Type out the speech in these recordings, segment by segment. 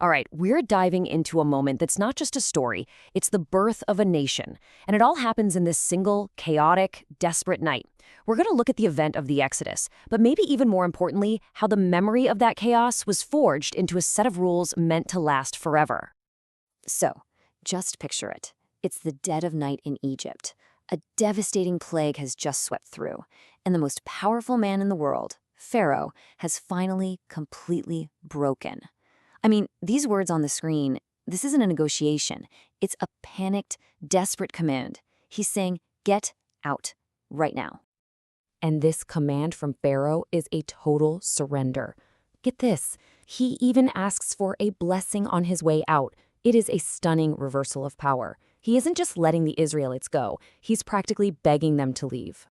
All right, we're diving into a moment that's not just a story, it's the birth of a nation. And it all happens in this single, chaotic, desperate night. We're going to look at the event of the Exodus, but maybe even more importantly, how the memory of that chaos was forged into a set of rules meant to last forever. So, just picture it. It's the dead of night in Egypt. A devastating plague has just swept through, and the most powerful man in the world, Pharaoh, has finally completely broken. I mean, these words on the screen, this isn't a negotiation. It's a panicked, desperate command. He's saying, get out right now. And this command from Pharaoh is a total surrender. Get this, he even asks for a blessing on his way out. It is a stunning reversal of power. He isn't just letting the Israelites go, he's practically begging them to leave.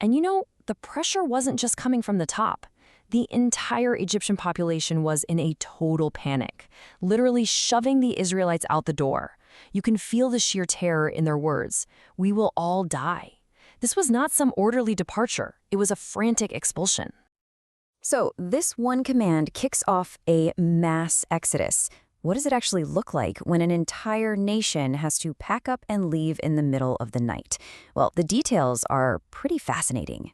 And you know, the pressure wasn't just coming from the top. The entire Egyptian population was in a total panic, literally shoving the Israelites out the door. You can feel the sheer terror in their words. We will all die. This was not some orderly departure. It was a frantic expulsion. So, this one command kicks off a mass exodus. What does it actually look like when an entire nation has to pack up and leave in the middle of the night? Well, the details are pretty fascinating.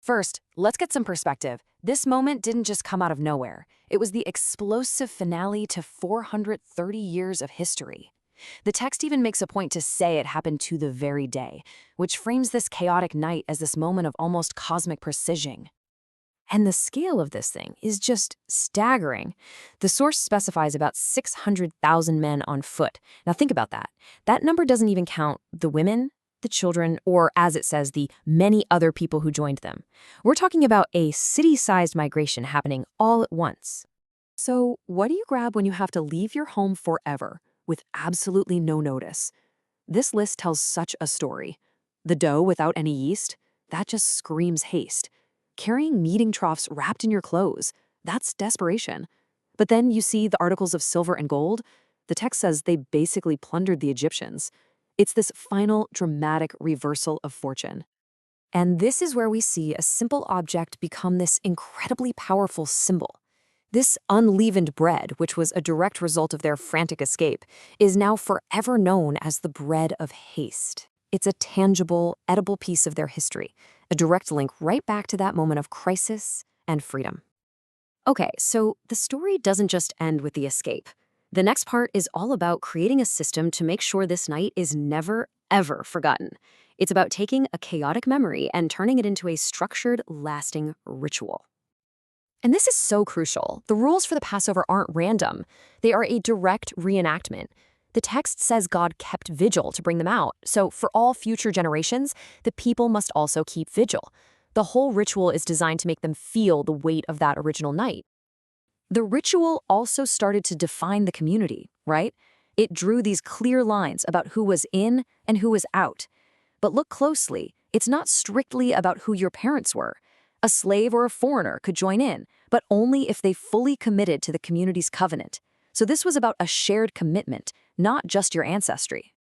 First, let's get some perspective. This moment didn't just come out of nowhere. It was the explosive finale to 430 years of history. The text even makes a point to say it happened to the very day, which frames this chaotic night as this moment of almost cosmic precision. And the scale of this thing is just staggering. The source specifies about 600,000 men on foot. Now think about that. That number doesn't even count the women, the children, or as it says, the many other people who joined them. We're talking about a city-sized migration happening all at once. So what do you grab when you have to leave your home forever with absolutely no notice? This list tells such a story. The dough without any yeast, that just screams haste. Carrying kneading troughs wrapped in your clothes, that's desperation. But then you see the articles of silver and gold. The text says they basically plundered the Egyptians. It's this final dramatic reversal of fortune. And this is where we see a simple object become this incredibly powerful symbol. This unleavened bread, which was a direct result of their frantic escape, is now forever known as the bread of haste. It's a tangible, edible piece of their history, a direct link right back to that moment of crisis and freedom. Okay, so the story doesn't just end with the escape. The next part is all about creating a system to make sure this night is never, ever forgotten. It's about taking a chaotic memory and turning it into a structured, lasting ritual. And this is so crucial. The rules for the Passover aren't random. They are a direct reenactment. The text says God kept vigil to bring them out, so for all future generations, the people must also keep vigil. The whole ritual is designed to make them feel the weight of that original night. The ritual also started to define the community, right? It drew these clear lines about who was in and who was out. But look closely, it's not strictly about who your parents were. A slave or a foreigner could join in, but only if they fully committed to the community's covenant. So this was about a shared commitment, not just your ancestry.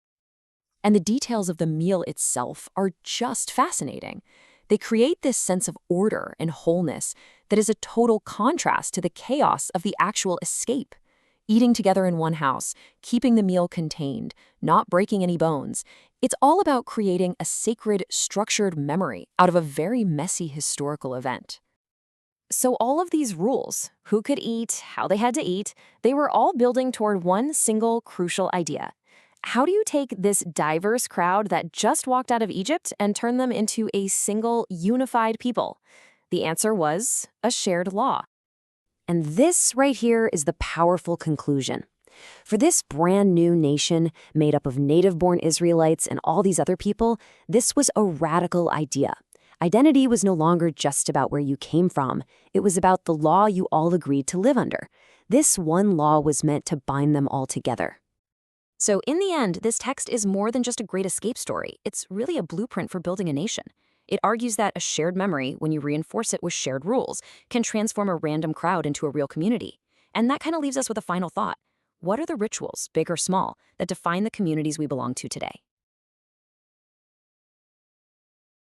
And the details of the meal itself are just fascinating. They create this sense of order and wholeness that is a total contrast to the chaos of the actual escape. Eating together in one house, keeping the meal contained, not breaking any bones. It's all about creating a sacred, structured memory out of a very messy historical event. So all of these rules, who could eat, how they had to eat, they were all building toward one single crucial idea. How do you take this diverse crowd that just walked out of Egypt and turn them into a single, unified people? The answer was a shared law. And this right here is the powerful conclusion. For this brand new nation made up of native-born Israelites and all these other people, this was a radical idea. Identity was no longer just about where you came from. It was about the law you all agreed to live under. This one law was meant to bind them all together. So in the end, this text is more than just a great escape story. It's really a blueprint for building a nation. It argues that a shared memory, when you reinforce it with shared rules, can transform a random crowd into a real community. And that kind of leaves us with a final thought. What are the rituals, big or small, that define the communities we belong to today?